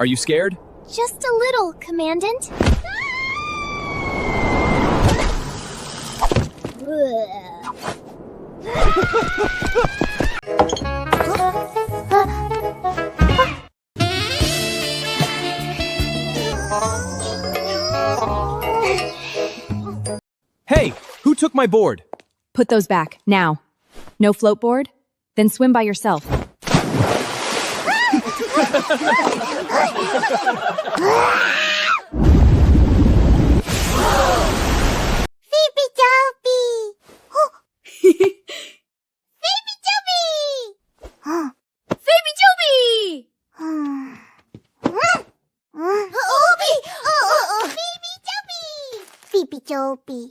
Are you scared? Just a little, Commandant. Hey, who took my board? Put those back, now. No float board? Then swim by yourself. Phoebe Joby! Phoebe Joby! Phoebe Joby! Phoebe Joby! Phoebe Joby!